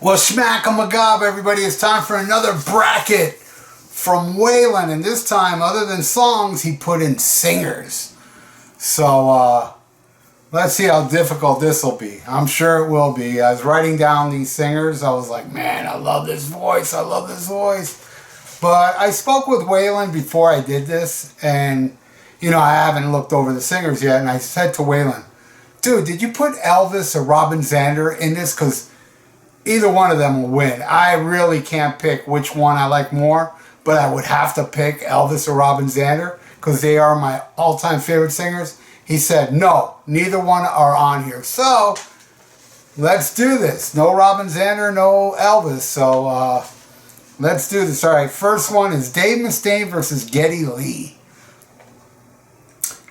Well, smack 'em a gob, everybody. It's time for another bracket from Waylon. And this time, other than songs, he put in singers. So, let's see how difficult this will be. I'm sure it will be. I was writing down these singers. I was like, man, I love this voice. I love this voice. But I spoke with Waylon before I did this. And, you know, I haven't looked over the singers yet. And I said to Waylon, dude, did you put Elvis or Robin Zander in this? Because either one of them will win. I really can't pick which one I like more, but I would have to pick Elvis or Robin Zander because they are my all-time favorite singers. He said, no, neither one are on here. So, let's do this. No Robin Zander, no Elvis. So, let's do this. All right, first one is Dave Mustaine versus Geddy Lee.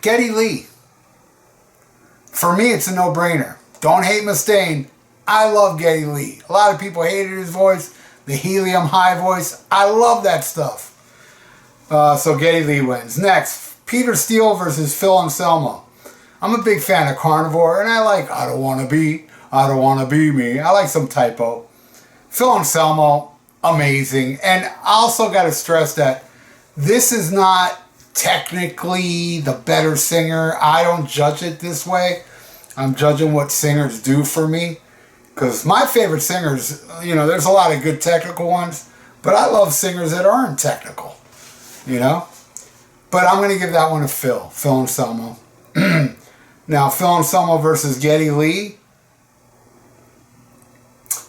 Geddy Lee. For me, it's a no-brainer. Don't hate Mustaine. I love Geddy Lee. A lot of people hated his voice, the helium high voice. I love that stuff. So Geddy Lee wins. Next, Peter Steele versus Phil Anselmo. I'm a big fan of Carnivore, and I like I Don't Wanna Be Me. I like some typo. Phil Anselmo, amazing. And I also got to stress that this is not technically the better singer. I don't judge it this way. I'm judging what singers do for me. Because my favorite singers, you know, there's a lot of good technical ones, but I love singers that aren't technical, you know? But I'm going to give that one to Phil Anselmo. Now, Phil Anselmo versus Geddy Lee.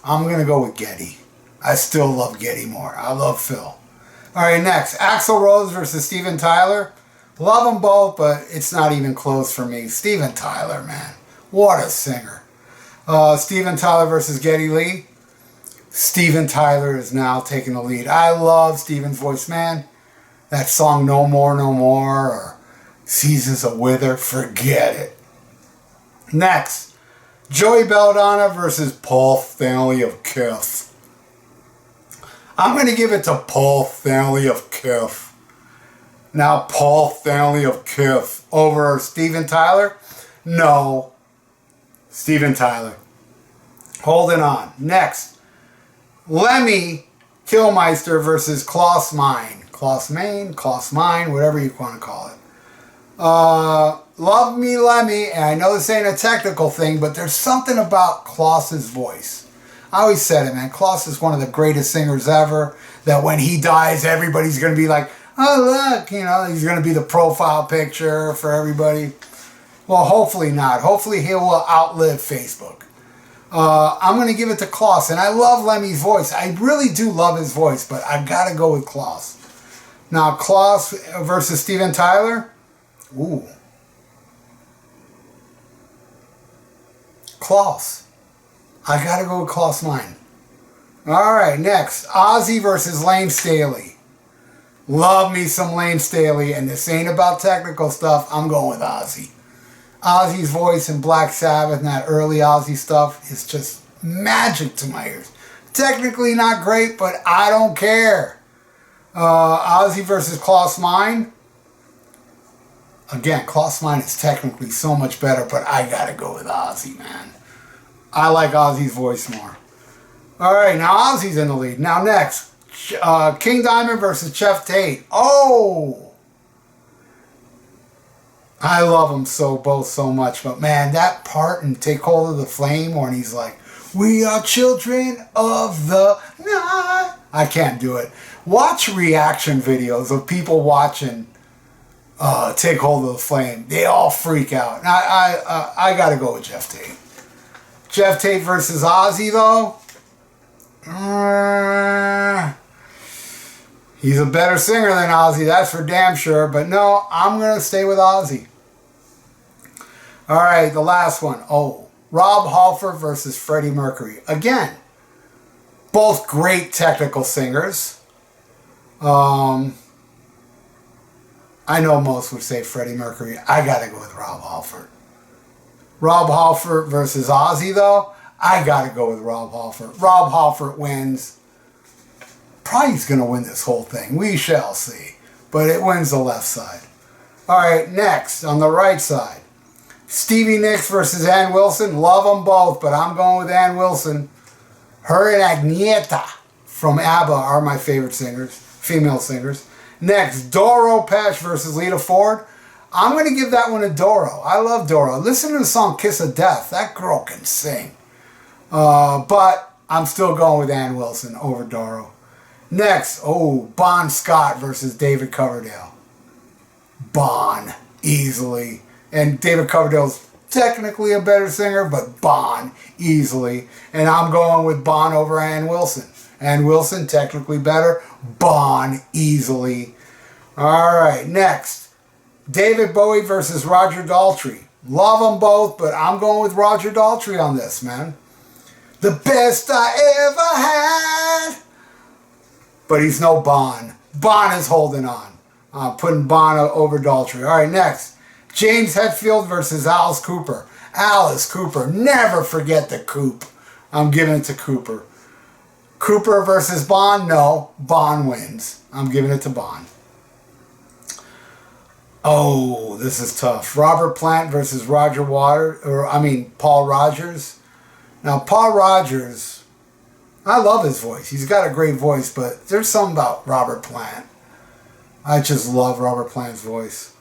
I'm going to go with Geddy. I still love Geddy more. I love Phil. All right, next, Axl Rose versus Steven Tyler. Love them both, but it's not even close for me. Steven Tyler, man. What a singer. Steven Tyler versus Geddy Lee. Steven Tyler is now taking the lead. I love Steven's voice, man. That song No More, No More, or Seasons of Wither, forget it. Next, Joey Belladonna versus Paul Stanley of Kiss. I'm going to give it to Paul Stanley of Kiss. Now, Paul Stanley of Kiss over Steven Tyler? No. Steven Tyler. Holding on. Next, Lemmy Kilmister versus Klaus Meine. Klaus Meine, whatever you want to call it. Love me, Lemmy, and I know this ain't a technical thing, but there's something about Klaus's voice. I always said it, man. Klaus is one of the greatest singers ever, that when he dies, everybody's going to be like, oh, look, you know, he's going to be the profile picture for everybody. Well, hopefully not. Hopefully he will outlive Facebook. I'm going to give it to Klaus. And I love Lemmy's voice. I really do love his voice, but I got to go with Klaus. Now, Klaus versus Steven Tyler. Ooh. Klaus. I got to go with Klaus Meine. All right, next. Ozzy versus Lane Staley. Love me some Lane Staley. And this ain't about technical stuff. I'm going with Ozzy. Ozzy's voice in Black Sabbath and that early Ozzy stuff is just magic to my ears. Technically not great, but I don't care. Ozzy versus Klaus Meine. Again, Klaus Meine is technically so much better, but I gotta go with Ozzy, man. I like Ozzy's voice more. All right, now Ozzy's in the lead. Now next, King Diamond versus Jeff Tate. Oh! I love them both so much, but man, that part in Take Hold of the Flame when he's like, we are children of the night. I can't do it. Watch reaction videos of people watching Take Hold of the Flame. They all freak out. I got to go with Jeff Tate. Jeff Tate versus Ozzy, though. He's a better singer than Ozzy, that's for damn sure. But no, I'm going to stay with Ozzy. All right, the last one. Oh, Rob Halford versus Freddie Mercury. Again, both great technical singers. I know most would say Freddie Mercury. I got to go with Rob Halford. Rob Halford versus Ozzy, though. I got to go with Rob Halford. Rob Halford wins. Probably he's going to win this whole thing. We shall see. But it wins the left side. All right, next, on the right side. Stevie Nicks versus Ann Wilson. Love them both, but I'm going with Ann Wilson. Her and Agnieszka from ABBA are my favorite singers, female singers. Next, Doro Pesch versus Lita Ford. I'm going to give that one to Doro. I love Doro. Listen to the song Kiss of Death. That girl can sing. But I'm still going with Ann Wilson over Doro. Next, Bon Scott versus David Coverdale. Bon, easily. And David Coverdale's technically a better singer, but Bon, easily. And I'm going with Bon over Ann Wilson. Ann Wilson, technically better. Bon, easily. All right, next. David Bowie versus Roger Daltrey. Love them both, but I'm going with Roger Daltrey on this, man. The best I ever had. But he's no Bon. Bon is holding on. Putting Bon over Daltrey. All right, next. James Hetfield versus Alice Cooper. Alice Cooper. Never forget the Coop. I'm giving it to Cooper. Cooper versus Bon? No. Bon wins. I'm giving it to Bon. Oh, this is tough. Robert Plant versus Paul Rogers. Now, Paul Rogers, I love his voice. He's got a great voice, but there's something about Robert Plant. I just love Robert Plant's voice.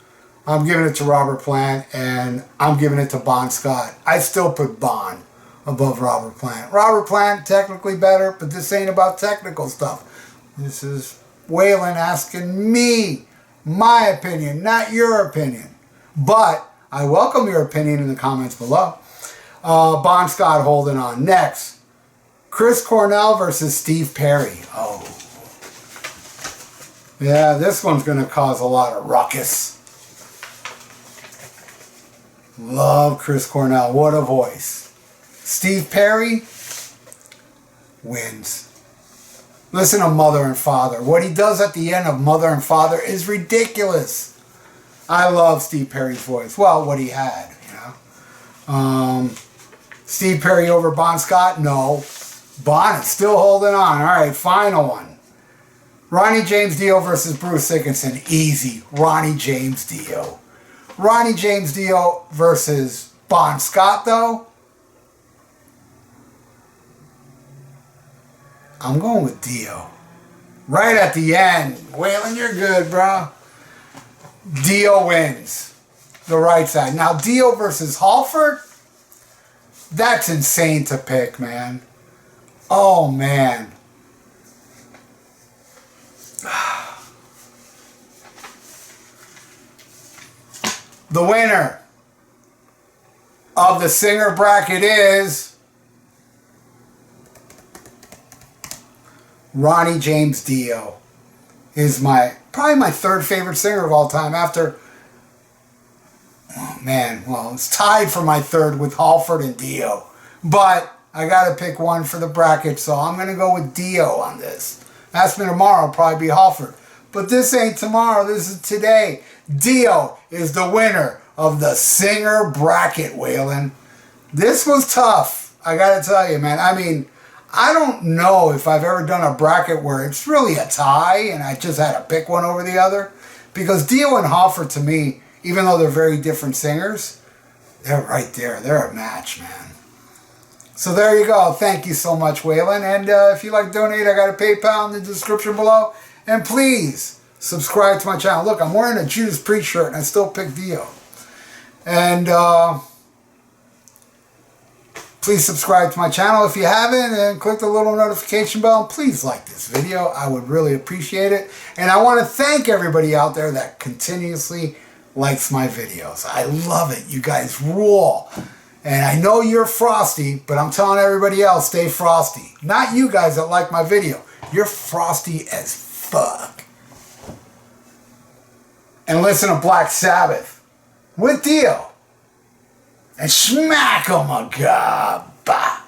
I'm giving it to Robert Plant, and I'm giving it to Bon Scott. I still put Bon above Robert Plant. Robert Plant, technically better, but this ain't about technical stuff. This is Waylon asking me my opinion, not your opinion. But I welcome your opinion in the comments below. Bon Scott holding on. Next, Chris Cornell versus Steve Perry. Oh. Yeah, this one's going to cause a lot of ruckus. Love Chris Cornell. What a voice. Steve Perry wins. Listen to Mother and Father. What he does at the end of Mother and Father is ridiculous. I love Steve Perry's voice. Well, what he had, you know. Steve Perry over Bon Scott? No. Bon is still holding on. All right, final one. Ronnie James Dio versus Bruce Dickinson. Easy. Ronnie James Dio. Ronnie James Dio versus Bon Scott, though. I'm going with Dio. Right at the end. Waylon, you're good, bro. Dio wins. The right side. Now, Dio versus Halford? That's insane to pick, man. Oh, man. The winner of the singer bracket is Ronnie James Dio. Is probably my third favorite singer of all time after, oh man, well, it's tied for my third with Halford and Dio. But I got to pick one for the bracket, so I'm going to go with Dio on this. Ask me tomorrow, it'll probably be Halford. But this ain't tomorrow, this is today. Dio is the winner of the singer bracket, Waylon. This was tough, I got to tell you, man. I mean, I don't know if I've ever done a bracket where it's really a tie and I just had to pick one over the other. Because Dio and Halford, to me, even though they're very different singers, they're right there. They're a match, man. So there you go. Thank you so much, Waylon. And if you'd like to donate, I got a PayPal in the description below. And please subscribe to my channel. Look, I'm wearing a Judas Priest shirt and I still pick Dio. And please subscribe to my channel if you haven't, and click the little notification bell. And please like this video. I would really appreciate it. And I want to thank everybody out there that continuously likes my videos. I love it. You guys rule. And I know you're frosty, but I'm telling everybody else, stay frosty. Not you guys that like my video. You're frosty as fuck. And listen to Black Sabbath with Dio. And smack 'em a gaba.